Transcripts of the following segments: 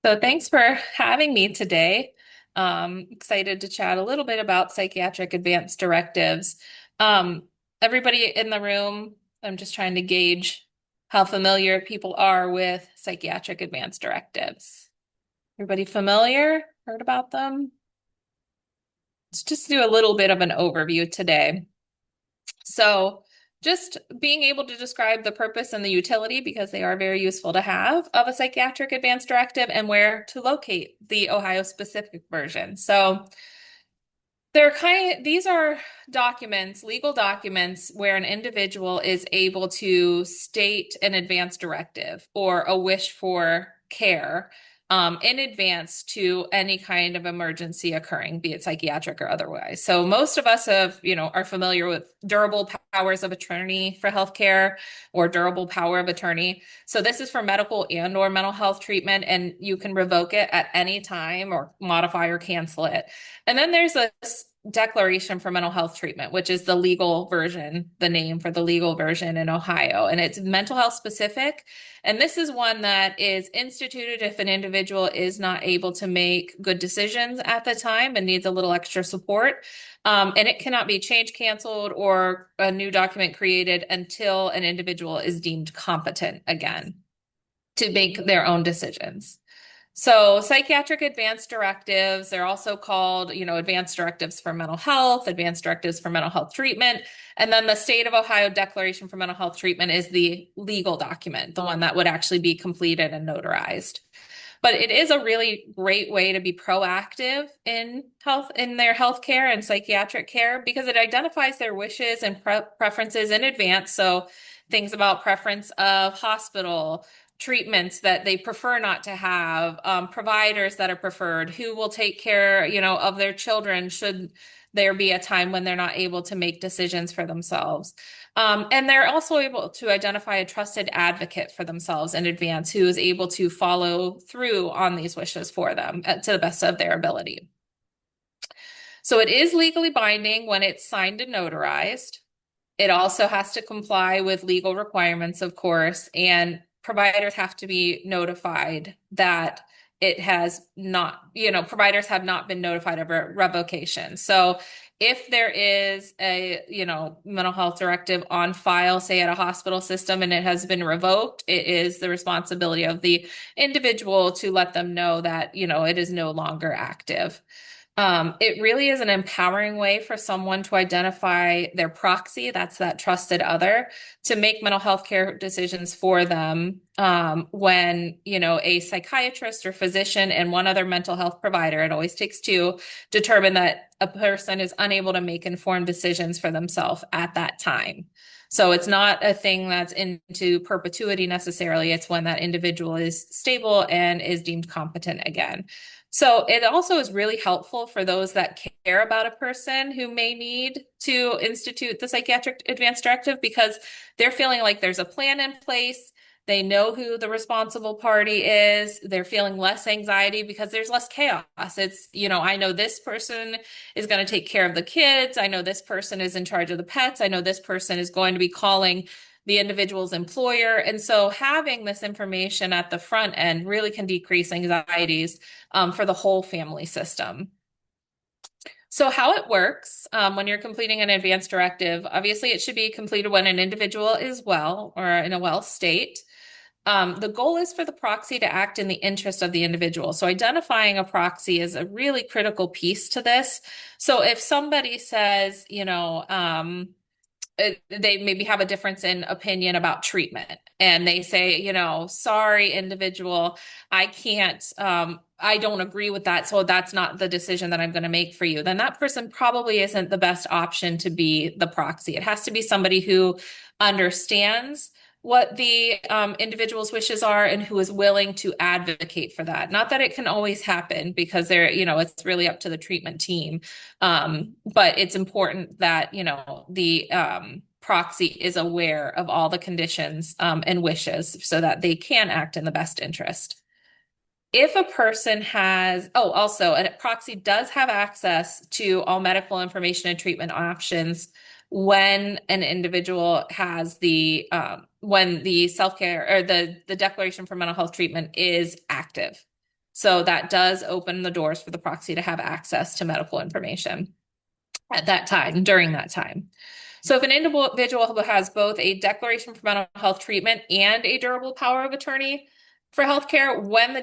So thanks for having me today. Excited to chat a little bit about psychiatric advance directives. Um, Everybody in the room, I'm just trying to gauge how familiar people are with psychiatric advance directives. Everybody familiar? Heard about them? Let's just do a little bit of an overview today. So just being able to describe the purpose and the utility, because they are very useful to have, of a psychiatric advance directive and where to locate the Ohio specific version. So these are documents, legal documents, where an individual is able to state an advance directive or a wish for care in advance to any kind of emergency occurring, be it psychiatric or otherwise. So most of us are familiar with durable powers of attorney for healthcare or durable power of attorney. So this is for medical and or mental health treatment, and you can revoke it at any time or modify or cancel it. And then there's a declaration for mental health treatment, which is the legal version, the name for the legal version in Ohio. And it's mental health specific. And this is one that is instituted if an individual is not able to make good decisions at the time and needs a little extra support. And it cannot be changed, canceled, or a new document created until an individual is deemed competent again to make their own decisions. So psychiatric advance directives, they're also called, advance directives for mental health, advance directives for mental health treatment. And then the state of Ohio Declaration for Mental Health Treatment is the legal document, the one that would actually be completed and notarized. But it is a really great way to be proactive in their health care and psychiatric care, because it identifies their wishes and preferences in advance. So things about preference of hospital, treatments that they prefer not to have, providers that are preferred, who will take care, of their children should there be a time when they're not able to make decisions for themselves. And they're also able to identify a trusted advocate for themselves in advance who is able to follow through on these wishes for them to the best of their ability. So it is legally binding when it's signed and notarized. It also has to comply with legal requirements, of course, and providers have to be notified that it has not, providers have not been notified of a revocation. So if there is a, mental health directive on file, say at a hospital system, and it has been revoked, it is the responsibility of the individual to let them know that, it is no longer active. It really is an empowering way for someone to identify their proxy, that's that trusted other, to make mental health care decisions for them when, a psychiatrist or physician and one other mental health provider, it always takes two, determine that a person is unable to make informed decisions for themselves at that time. So it's not a thing that's into perpetuity necessarily. It's when that individual is stable and is deemed competent again. So it also is really helpful for those that care about a person who may need to institute the psychiatric advance directive, because they're feeling like there's a plan in place. They know who the responsible party is. They're feeling less anxiety because there's less chaos. It's, I know this person is going to take care of the kids. I know this person is in charge of the pets. I know this person is going to be calling the individual's employer. And so having this information at the front end really can decrease anxieties for the whole family system. So how it works when you're completing an advance directive, obviously it should be completed when an individual is well or in a well state. The goal is for the proxy to act in the interest of the individual. So identifying a proxy is a really critical piece to this. So if somebody says, they maybe have a difference in opinion about treatment, and they say, sorry, individual, I can't, I don't agree with that. So that's not the decision that I'm going to make for you. Then that person probably isn't the best option to be the proxy. It has to be somebody who understands what the individual's wishes are and who is willing to advocate for that. Not that it can always happen, because it's really up to the treatment team. But it's important that, the proxy is aware of all the conditions and wishes so that they can act in the best interest. If a person also a proxy does have access to all medical information and treatment options when an individual has when the self-care or the declaration for mental health treatment is active. So that does open the doors for the proxy to have access to medical information at that time, during that time. So if an individual who has both a declaration for mental health treatment and a durable power of attorney for healthcare, when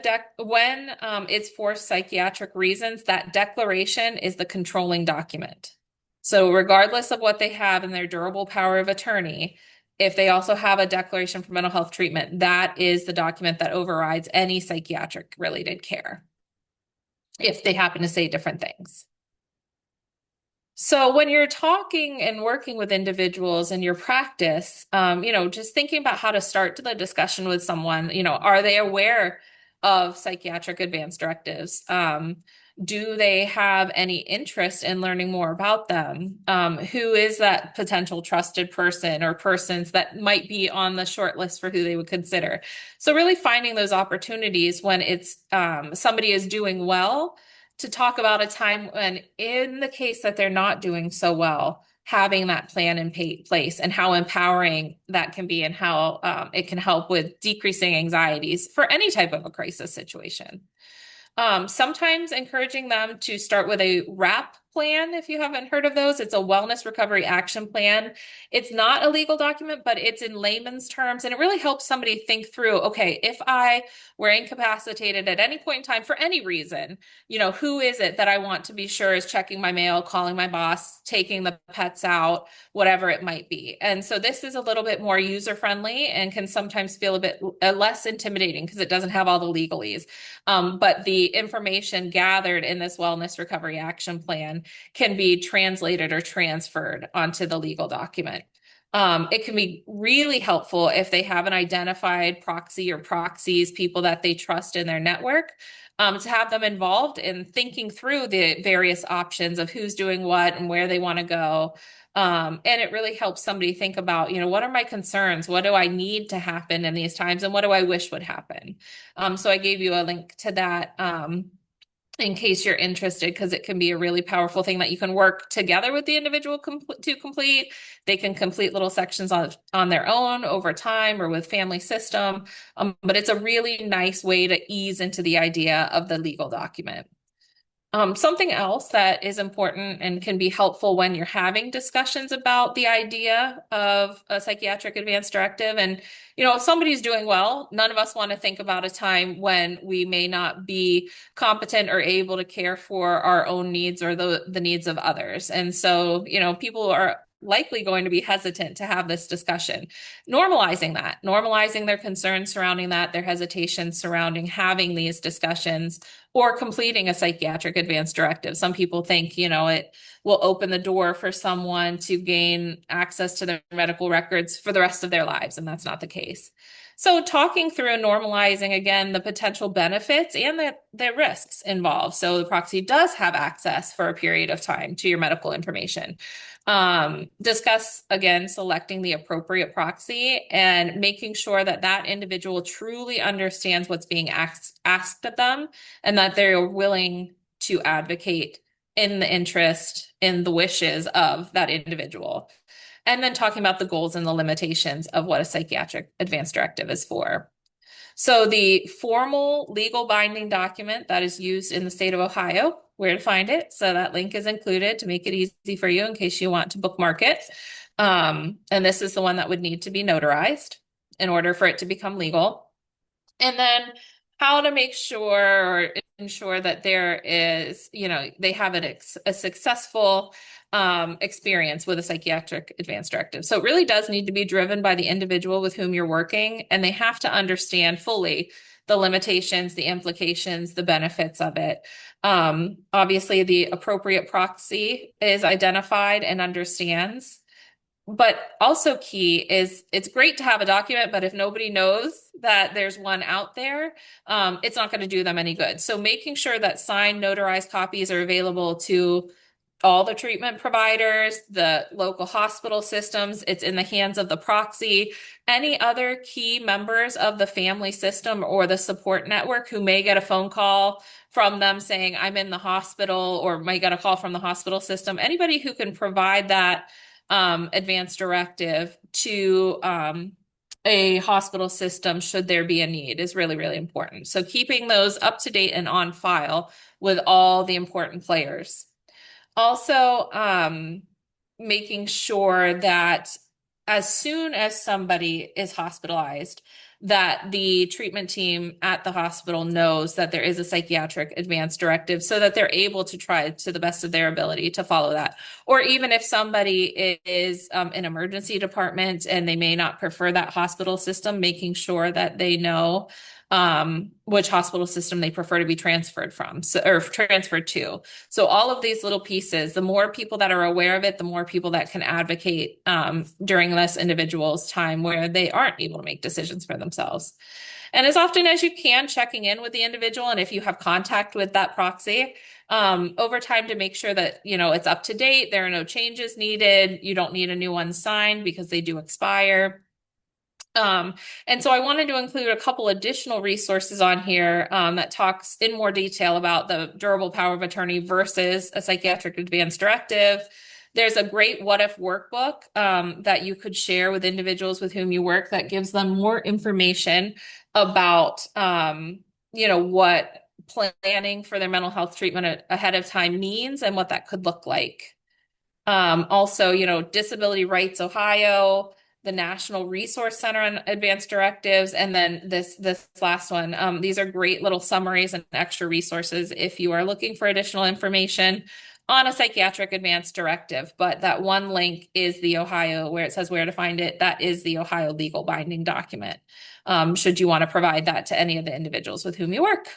it's for psychiatric reasons, that declaration is the controlling document. So regardless of what they have in their durable power of attorney, if they also have a declaration for mental health treatment, that is the document that overrides any psychiatric related care, if they happen to say different things. So when you're talking and working with individuals in your practice, just thinking about how to start the discussion with someone, are they aware of psychiatric advance directives? Do they have any interest in learning more about them? Who is that potential trusted person or persons that might be on the short list for who they would consider? So really finding those opportunities when it's somebody is doing well, to talk about a time when, in the case that they're not doing so well, having that plan in place and how empowering that can be, and how it can help with decreasing anxieties for any type of a crisis situation. Sometimes encouraging them to start with a WRAP plan, if you haven't heard of those. It's a wellness recovery action plan. It's not a legal document, but it's in layman's terms, and it really helps somebody think through, okay, if I were incapacitated at any point in time for any reason, who is it that I want to be sure is checking my mail, calling my boss, taking the pets out, whatever it might be. And so this is a little bit more user-friendly and can sometimes feel a bit less intimidating because it doesn't have all the legalese. But the information gathered in this wellness recovery action plan can be translated or transferred onto the legal document. It can be really helpful if they have an identified proxy or proxies, people that they trust in their network, to have them involved in thinking through the various options of who's doing what and where they want to go. And it really helps somebody think about, what are my concerns? What do I need to happen in these times? And what do I wish would happen? So I gave you a link to that in case you're interested, because it can be a really powerful thing that you can work together with the individual to complete. They can complete little sections on their own over time or with family system. But it's a really nice way to ease into the idea of the legal document. Something else that is important and can be helpful when you're having discussions about the idea of a psychiatric advance directive. And, if somebody's doing well, none of us want to think about a time when we may not be competent or able to care for our own needs or the needs of others. And so, people are likely going to be hesitant to have this discussion. Normalizing their concerns surrounding that, their hesitations surrounding having these discussions or completing a psychiatric advance directive. Some people think, it will open the door for someone to gain access to their medical records for the rest of their lives, and that's not the case. So talking through and normalizing, again, the potential benefits and the risks involved. So the proxy does have access for a period of time to your medical information. Discuss, again, selecting the appropriate proxy and making sure that that individual truly understands what's being asked of them, and that they're willing to advocate in the interest, in the wishes of that individual. And then talking about the goals and the limitations of what a psychiatric advance directive is for. So the formal legal binding document that is used in the state of Ohio, where to find it. So that link is included to make it easy for you in case you want to bookmark it. And this is the one that would need to be notarized in order for it to become legal. And then how to make sure or ensure that there is, they have a successful experience with a psychiatric advance directive. So it really does need to be driven by the individual with whom you're working, and they have to understand fully the limitations, the implications, the benefits of it. Obviously, the appropriate proxy is identified and understands. But also key is it's great to have a document, but if nobody knows that there's one out there, it's not going to do them any good. So making sure that signed, notarized copies are available to all the treatment providers, the local hospital systems, it's in the hands of the proxy, any other key members of the family system or the support network who may get a phone call from them saying, I'm in the hospital, or might get a call from the hospital system. Anybody who can provide that advance directive to a hospital system should there be a need is really, really important. So keeping those up to date and on file with all the important players. Also, making sure that as soon as somebody is hospitalized, that the treatment team at the hospital knows that there is a psychiatric advance directive so that they're able to try to the best of their ability to follow that. Or even if somebody is in emergency department and they may not prefer that hospital system, making sure that they know which hospital system they prefer to be transferred from, or transferred to. So all of these little pieces, the more people that are aware of it, the more people that can advocate during this individual's time where they aren't able to make decisions for themselves. And as often as you can, checking in with the individual, and if you have contact with that proxy, over time to make sure that, you know, it's up to date, there are no changes needed, you don't need a new one signed because they do expire. And so I wanted to include a couple additional resources on here that talks in more detail about the durable power of attorney versus a psychiatric advance directive. There's a great what if workbook that you could share with individuals with whom you work that gives them more information about, you know, what planning for their mental health treatment ahead of time means and what that could look like. Also, you know, Disability Rights Ohio, the National Resource Center on Advanced Directives, and then this last one. These are great little summaries and extra resources if you are looking for additional information on a psychiatric advanced directive. But that one link is the Ohio, where it says where to find it. That is the Ohio legal binding document, should you want to provide that to any of the individuals with whom you work.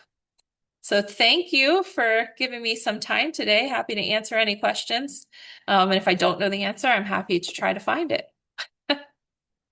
So thank you for giving me some time today. Happy to answer any questions. And if I don't know the answer, I'm happy to try to find it.